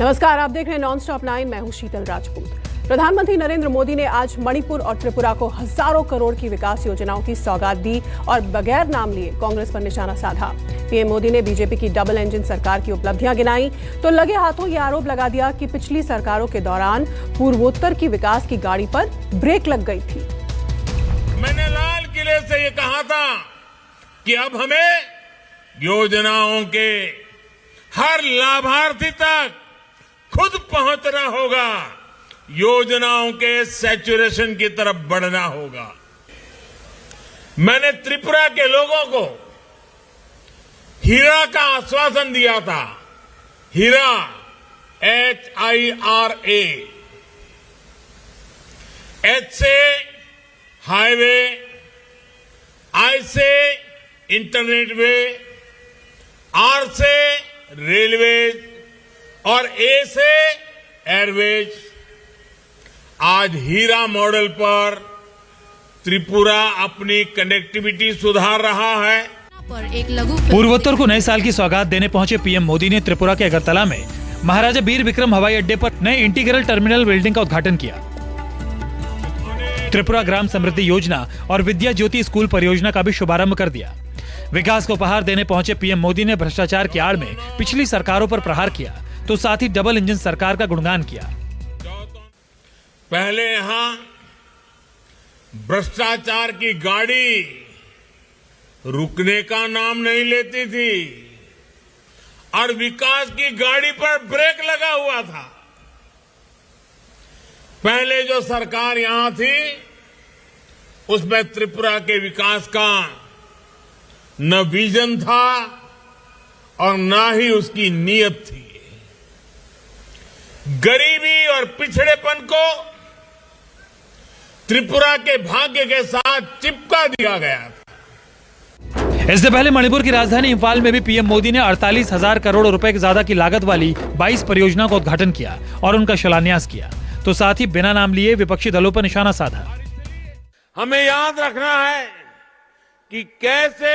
नमस्कार, आप देख रहे हैं नॉन स्टॉप 9। मैं हूं शीतल राजपूत। प्रधानमंत्री नरेंद्र मोदी ने आज मणिपुर और त्रिपुरा को हजारों करोड़ की विकास योजनाओं की सौगात दी और बगैर नाम लिए कांग्रेस पर निशाना साधा। पीएम मोदी ने बीजेपी की डबल इंजन सरकार की उपलब्धियां गिनाई तो लगे हाथों ये आरोप लगा दिया कि पिछली सरकारों के दौरान पूर्वोत्तर की विकास की गाड़ी पर ब्रेक लग गई थी। मैंने लाल किले से ये कहा था कि अब हमें योजनाओं के हर लाभार्थी तक खुद पहुंचना होगा, योजनाओं के सैचुरेशन की तरफ बढ़ना होगा। मैंने त्रिपुरा के लोगों को हीरा का आश्वासन दिया था। हीरा HIRA, H से हाईवे, I से इंटरनेट वे, R से रेलवेज और A से एयरवेज। आज हीरा मॉडल पर त्रिपुरा अपनी कनेक्टिविटी सुधार रहा है। पूर्वोत्तर को नए साल की सौगात देने पहुंचे पीएम मोदी ने त्रिपुरा के अगरतला में महाराजा बीर विक्रम हवाई अड्डे पर नए इंटीग्रल टर्मिनल बिल्डिंग का उद्घाटन किया। त्रिपुरा ग्राम समृद्धि योजना और विद्या ज्योति स्कूल परियोजना का भी शुभारंभ कर दिया। विकास को उपहार देने पहुंचे पीएम मोदी ने भ्रष्टाचार की आड़ में पिछली सरकारों पर प्रहार किया तो साथ ही डबल इंजन सरकार का गुणगान किया। पहले यहां भ्रष्टाचार की गाड़ी रुकने का नाम नहीं लेती थी और विकास की गाड़ी पर ब्रेक लगा हुआ था। पहले जो सरकार यहां थी उसमें त्रिपुरा के विकास का न विजन था और न ही उसकी नीयत थी। गरीबी और पिछड़ेपन को त्रिपुरा के भाग्य के साथ चिपका दिया गया था। इससे पहले मणिपुर की राजधानी इंफाल में भी पीएम मोदी ने 48,000 करोड़ रुपए की ज्यादा की लागत वाली 22 परियोजनाओं का उद्घाटन किया और उनका शिलान्यास किया तो साथ ही बिना नाम लिए विपक्षी दलों पर निशाना साधा। हमें याद रखना है कि कैसे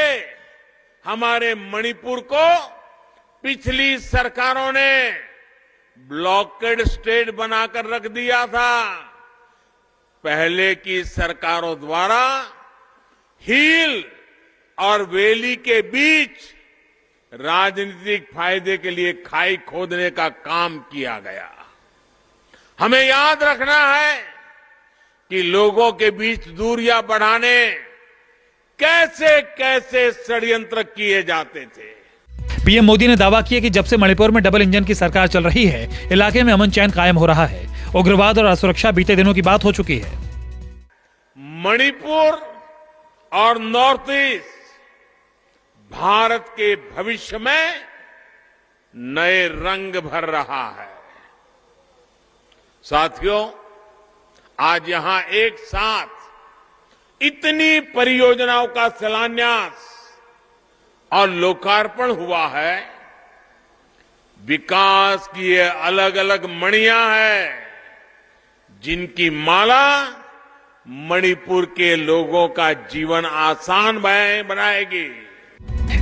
हमारे मणिपुर को पिछली सरकारों ने ब्लॉकेड स्टेट बनाकर रख दिया था। पहले की सरकारों द्वारा हील और वैली के बीच राजनीतिक फायदे के लिए खाई खोदने का काम किया गया। हमें याद रखना है कि लोगों के बीच दूरियां बढ़ाने कैसे कैसे षड्यंत्र किए जाते थे। पीएम मोदी ने दावा किया कि जब से मणिपुर में डबल इंजन की सरकार चल रही है, इलाके में अमन चैन कायम हो रहा है। उग्रवाद और असुरक्षा बीते दिनों की बात हो चुकी है। मणिपुर और नॉर्थ ईस्ट भारत के भविष्य में नए रंग भर रहा है। साथियों, आज यहां एक साथ इतनी परियोजनाओं का शिलान्यास और लोकार्पण हुआ है। विकास की ये अलग अलग मणियां हैं जिनकी माला मणिपुर के लोगों का जीवन आसान बनाएगी।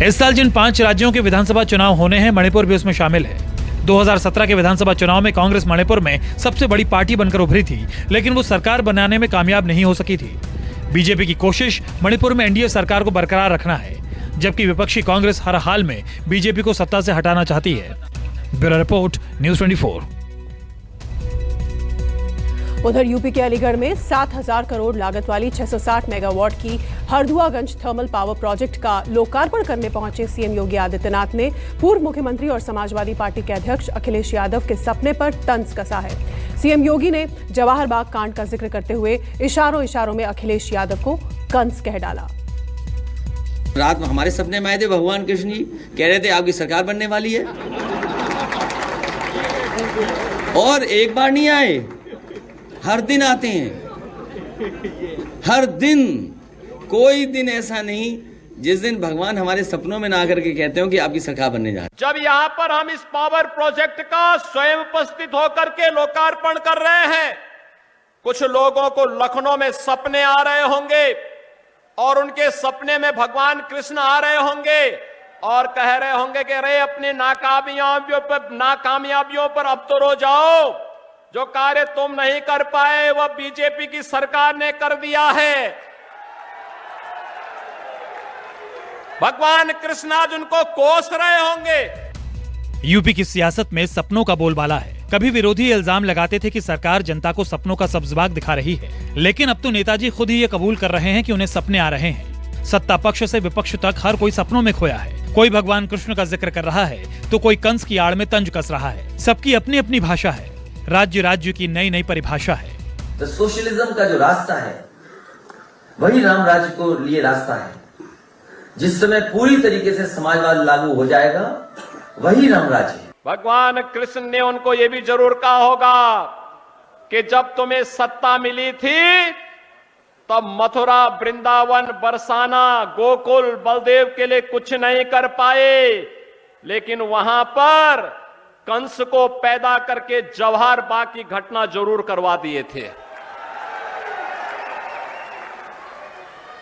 इस साल जिन 5 राज्यों के विधानसभा चुनाव होने हैं, मणिपुर भी उसमें शामिल है। 2017 के विधानसभा चुनाव में कांग्रेस मणिपुर में सबसे बड़ी पार्टी बनकर उभरी थी, लेकिन वो सरकार बनाने में कामयाब नहीं हो सकी थी। बीजेपी की कोशिश मणिपुर में एनडीए सरकार को बरकरार रखना है, जबकि विपक्षी कांग्रेस हर हाल में बीजेपी को सत्ता से हटाना चाहती है। Bureau report, news 24। उधर यूपी के अलीगढ़ में 7,000 करोड़ लागत वाली 660 मेगावाट की हरदुआगंज थर्मल पावर प्रोजेक्ट का लोकार्पण करने पहुंचे सीएम योगी आदित्यनाथ ने पूर्व मुख्यमंत्री और समाजवादी पार्टी के अध्यक्ष अखिलेश यादव के सपने पर तंज कसा है। सीएम योगी ने जवाहर बाग कांड का जिक्र करते हुए इशारों में अखिलेश यादव को कंस कह डाला। रात में हमारे सपने में आए थे, भगवान कृष्ण जी कह रहे थे आपकी सरकार बनने वाली है, और एक बार नहीं आए, हर दिन आते हैं। हर दिन, कोई दिन ऐसा नहीं जिस दिन भगवान हमारे सपनों में ना करके कहते हो कि आपकी सरकार बनने जा रही। जब यहाँ पर हम इस पावर प्रोजेक्ट का स्वयं उपस्थित होकर के लोकार्पण कर रहे हैं, कुछ लोगों को लखनऊ में सपने आ रहे होंगे और उनके सपने में भगवान कृष्ण आ रहे होंगे और कह रहे होंगे कि अरे अपने नाकामयाबियों पर अब तो रो जाओ, जो कार्य तुम नहीं कर पाए वह बीजेपी की सरकार ने कर दिया है। भगवान कृष्ण आज उनको कोस रहे होंगे। यूपी की सियासत में सपनों का बोलबाला है। कभी विरोधी इल्जाम लगाते थे कि सरकार जनता को सपनों का सब्ज़बाग दिखा रही है, लेकिन अब तो नेताजी खुद ही ये कबूल कर रहे हैं कि उन्हें सपने आ रहे हैं। सत्ता पक्ष से विपक्ष तक हर कोई सपनों में खोया है। कोई भगवान कृष्ण का जिक्र कर रहा है तो कोई कंस की आड़ में तंज कस रहा है। सबकी अपनी अपनी भाषा है। राज्य की नई नई परिभाषा है। तो सोशलिज्म का जो रास्ता है वही राम राज्य को लिए रास्ता है। जिस समय पूरी तरीके से समाजवाद लागू हो जाएगा वही राम राज्य है। भगवान कृष्ण ने उनको यह भी जरूर कहा होगा कि जब तुम्हें सत्ता मिली थी तब मथुरा, वृंदावन, बरसाना, गोकुल, बलदेव के लिए कुछ नहीं कर पाए, लेकिन वहां पर कंस को पैदा करके जवाहर बाग की घटना जरूर करवा दिए थे।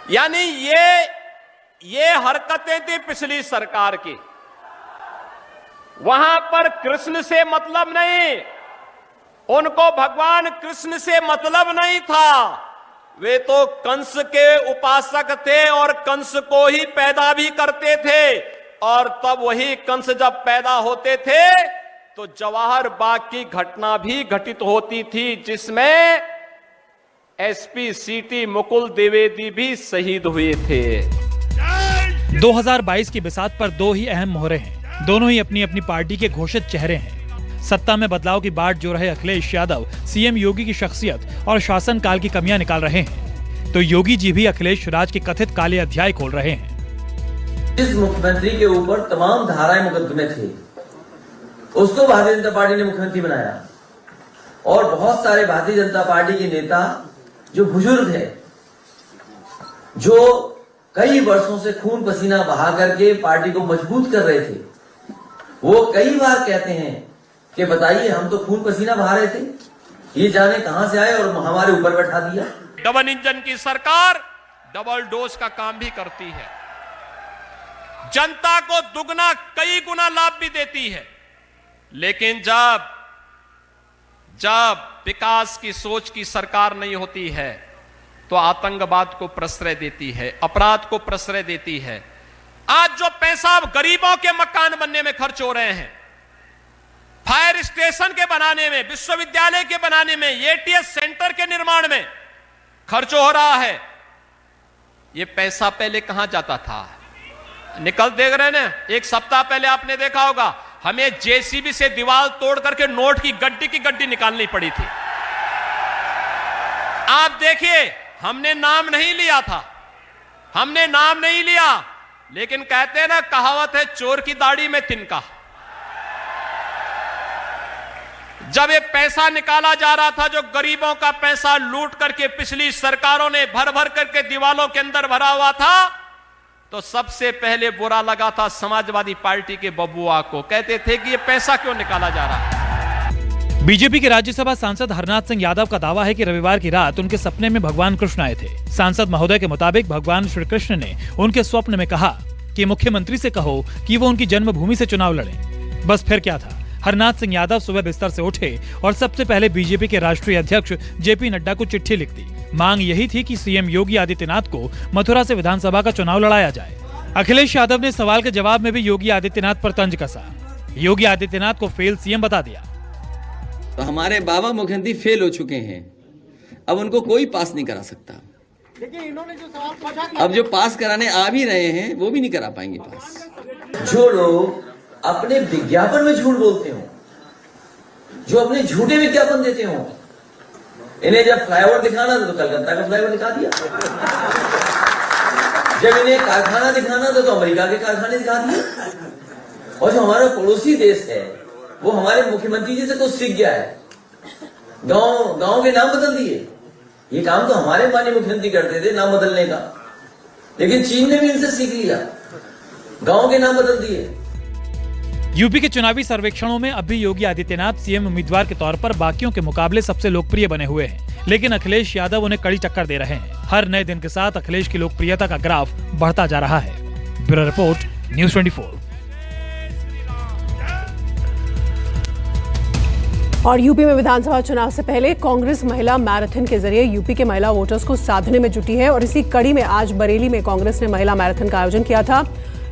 यानी ये हरकतें थी पिछली सरकार की। वहां पर कृष्ण से मतलब नहीं, उनको भगवान कृष्ण से मतलब नहीं था। वे तो कंस के उपासक थे और कंस को ही पैदा भी करते थे। और तब वही कंस जब पैदा होते थे तो जवाहर बाग की घटना भी घटित होती थी, जिसमें एसपी सीटी मुकुल द्विवेदी भी शहीद हुए थे। 2022 की बिसात पर दो ही अहम मोहरे हैं। दोनों ही अपनी अपनी पार्टी के घोषित चेहरे हैं। सत्ता में बदलाव की बाट जो रहे अखिलेश यादव सीएम योगी की शख्सियत और शासनकाल की कमियां निकाल रहे हैं, तो योगी जी भी अखिलेश राज के कथित काले अध्याय खोल रहे हैं। जिस मुख्यमंत्री के ऊपर तमाम धाराएं मुकदमे थे उसको भारतीय जनता पार्टी ने मुख्यमंत्री बनाया। और बहुत सारे भारतीय जनता पार्टी के नेता जो बुजुर्ग हैं, जो कई वर्षों से खून पसीना बहा करके पार्टी को मजबूत कर रहे थे, वो कई बार कहते हैं कि बताइए हम तो खून पसीना बहा रहे थे, ये जाने कहां से आए और हमारे ऊपर बैठा दिया। डबल इंजन की सरकार डबल डोज का काम भी करती है, जनता को दुगना कई गुना लाभ भी देती है। लेकिन जब विकास की सोच की सरकार नहीं होती है तो आतंकवाद को प्रश्रय देती है, अपराध को प्रश्रय देती है। आज जो पैसा गरीबों के मकान बनने में खर्च हो रहे हैं, फायर स्टेशन के बनाने में, विश्वविद्यालय के बनाने में, एटीएस सेंटर के निर्माण में खर्च हो रहा है, ये पैसा पहले कहां जाता था? निकल देख रहे हैं। एक सप्ताह पहले आपने देखा होगा, हमें जेसीबी से दीवार तोड़ करके नोट की गड्डी निकालनी पड़ी थी। आप देखिए, हमने नाम नहीं लिया था, हमने नाम नहीं लिया, लेकिन कहते हैं ना, कहावत है चोर की दाढ़ी में तिनका। जब ये पैसा निकाला जा रहा था, जो गरीबों का पैसा लूट करके पिछली सरकारों ने भर भर करके दीवालों के अंदर भरा हुआ था, तो सबसे पहले बुरा लगा था समाजवादी पार्टी के बबुआ को। कहते थे कि ये पैसा क्यों निकाला जा रहा है। बीजेपी के राज्यसभा सांसद हरनाथ सिंह यादव का दावा है कि रविवार की रात उनके सपने में भगवान कृष्ण आए थे। सांसद महोदय के मुताबिक भगवान श्री कृष्ण ने उनके स्वप्न में कहा कि मुख्यमंत्री से कहो कि वो उनकी जन्मभूमि से चुनाव लड़ें। बस फिर क्या था, हरनाथ सिंह यादव सुबह बिस्तर से उठे और सबसे पहले बीजेपी के राष्ट्रीय अध्यक्ष जेपी नड्डा को चिट्ठी लिख दी। मांग यही थी कि सीएम योगी आदित्यनाथ को मथुरा से विधानसभा का चुनाव लड़ाया जाए। अखिलेश यादव ने सवाल के जवाब में भी योगी आदित्यनाथ पर तंज कसा। योगी आदित्यनाथ को फेल सीएम बता दिया। तो हमारे बाबा मुख्यमंत्री फेल हो चुके हैं, अब उनको कोई पास नहीं करा सकता। लेकिन इन्होंने जो सवाल पूछा, अब जो पास कराने आ भी रहे हैं वो भी नहीं करा पाएंगे पास। जो लोग अपने विज्ञापन में झूठ बोलते हो, जो अपने झूठे विज्ञापन देते हो, इन्हें जब फ्लाईओवर दिखाना था तो कलकत्ता का फ्लाईओवर दिखा दिया, जब इन्हें कारखाना दिखाना था तो अमेरिका के कारखाने दिखा दिए। और जो हमारा पड़ोसी देश है वो हमारे मुख्यमंत्री जी से कुछ सीख गया है, गांव के नाम बदल दिए। ये काम तो हमारे माननीय मुख्यमंत्री करते थे, नाम बदलने का, लेकिन चीन ने भी इनसे सीख लिया, गांव के नाम बदल दिए। यूपी के चुनावी सर्वेक्षणों में अब भी योगी आदित्यनाथ सीएम उम्मीदवार के तौर पर बाकियों के मुकाबले सबसे लोकप्रिय बने हुए हैं, लेकिन अखिलेश यादव उन्हें कड़ी टक्कर दे रहे हैं। हर नए दिन के साथ अखिलेश की लोकप्रियता का ग्राफ बढ़ता जा रहा है। Bureau report, news 24। और यूपी में विधानसभा चुनाव से पहले कांग्रेस महिला मैराथन के जरिए यूपी के महिला वोटर्स को साधने में जुटी है और इसी कड़ी में आज बरेली में कांग्रेस ने महिला मैराथन का आयोजन किया था।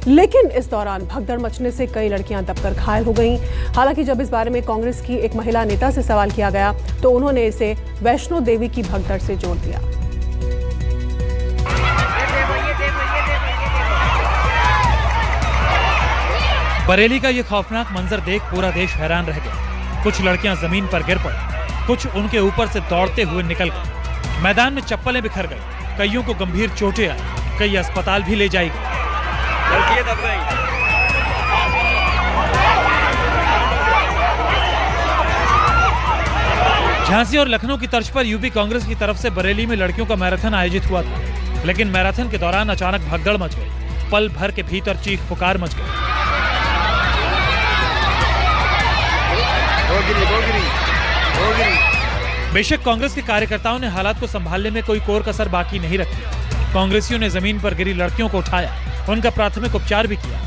लेकिन इस दौरान भगदड़ मचने से कई लड़कियां दबकर घायल हो गईं। हालांकि जब इस बारे में कांग्रेस की एक महिला नेता से सवाल किया गया तो उन्होंने इसे वैष्णो देवी की भगदड़ से जोड़ दिया। बरेली का ये खौफनाक मंजर देख पूरा देश हैरान रह गया। कुछ लड़कियां जमीन पर गिर पड़ी, कुछ उनके ऊपर से दौड़ते हुए निकल गई। मैदान में चप्पलें बिखर गई, कईयों को गंभीर चोटें आई, कई अस्पताल भी ले जाई गई। झांसी और लखनऊ की तर्ज पर यूपी कांग्रेस की तरफ से बरेली में लड़कियों का मैराथन आयोजित हुआ था, लेकिन मैराथन के दौरान अचानक भगदड़ मच गई। पल भर के भीतर चीख पुकार मच गई। बेशक कांग्रेस के कार्यकर्ताओं ने हालात को संभालने में कोई कोर कसर बाकी नहीं रखी। कांग्रेसियों ने जमीन पर गिरी लड़कियों को उठाया, उनका प्राथमिक उपचार भी किया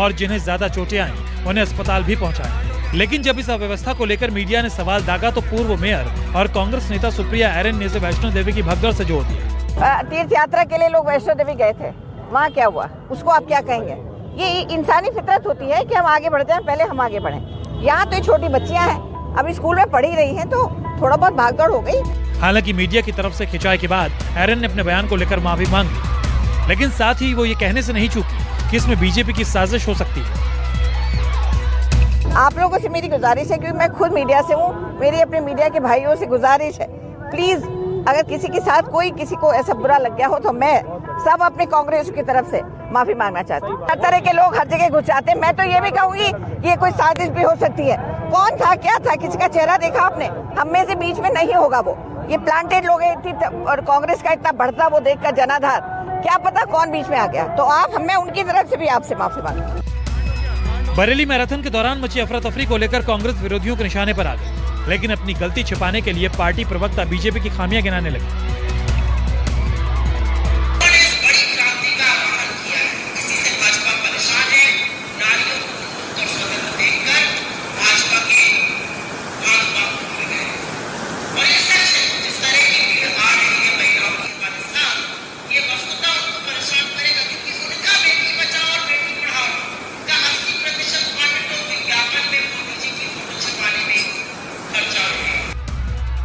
और जिन्हें ज्यादा चोटें आईं उन्हें अस्पताल भी पहुंचाया। लेकिन जब इस अव्यवस्था को लेकर मीडिया ने सवाल दागा तो पूर्व मेयर और कांग्रेस नेता सुप्रिया एरन ने इसे वैष्णो देवी की भगदड़ से जोड़ दिया। तीर्थ यात्रा के लिए लोग वैष्णो देवी गए थे, वहाँ क्या हुआ उसको आप क्या कहेंगे? ये इंसानी फितरत होती है कि हम आगे बढ़ते हैं, पहले हम आगे बढ़े। यहाँ तो छोटी बच्चियाँ हैं, अभी स्कूल में पढ़ी रही हैं, तो थोड़ा बहुत भागदौड़ हो गई। हालांकि मीडिया की तरफ से खिंचाई के बाद एरन ने अपने बयान को लेकर माफी मांग ली, लेकिन साथ ही वो ये कहने से नहीं चूकी कि इसमें बीजेपी की साजिश हो सकती है। आप लोगों से मेरी गुजारिश है, क्योंकि मैं खुद मीडिया से हूँ, मेरी अपने मीडिया के भाइयों से गुजारिश है, प्लीज अगर किसी के साथ किसी को ऐसा बुरा लग गया हो तो मैं सब अपने कांग्रेस की तरफ से माफी मांगना चाहती हूँ। हर तरह के लोग हर जगह घुस जाते हैं। मैं तो ये भी कहूंगी कि ये कोई साजिश भी हो सकती है। कौन था, क्या था, किसी का चेहरा देखा आपने? हम में से बीच में नहीं होगा वो। ये प्लांटेड लोग और कांग्रेस का इतना बढ़ता वो देखकर जनाधार, क्या पता कौन बीच में आ गया। तो आप हमें उनकी तरफ से भी आपसे माफी मांगू। बरेली मैराथन के दौरान मची अफरा तफरी को लेकर कांग्रेस विरोधियों के निशाने पर आ गई, लेकिन अपनी गलती छिपाने के लिए पार्टी प्रवक्ता बीजेपी की खामियां गिनाने लगे।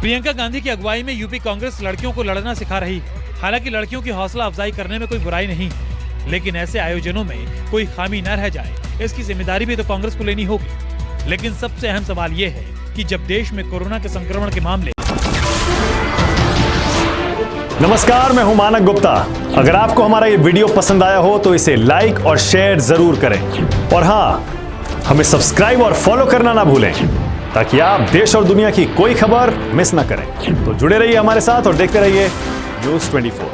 प्रियंका गांधी की अगुवाई में यूपी कांग्रेस लड़कियों को लड़ना सिखा रही है। हालांकि लड़कियों की हौसला अफजाई करने में कोई बुराई नहीं है, लेकिन ऐसे आयोजनों में कोई खामी न रह जाए, इसकी जिम्मेदारी भी तो कांग्रेस को लेनी होगी। लेकिन सबसे अहम सवाल ये है कि जब देश में कोरोना के संक्रमण के मामले। नमस्कार, मैं हूं मानक गुप्ता। अगर आपको हमारा ये वीडियो पसंद आया हो तो इसे लाइक और शेयर जरूर करें, और हाँ, हमें सब्सक्राइब और फॉलो करना ना भूलें, ताकि आप देश और दुनिया की कोई खबर मिस ना करें। तो जुड़े रहिए हमारे साथ और देखते रहिए न्यूज़ 24।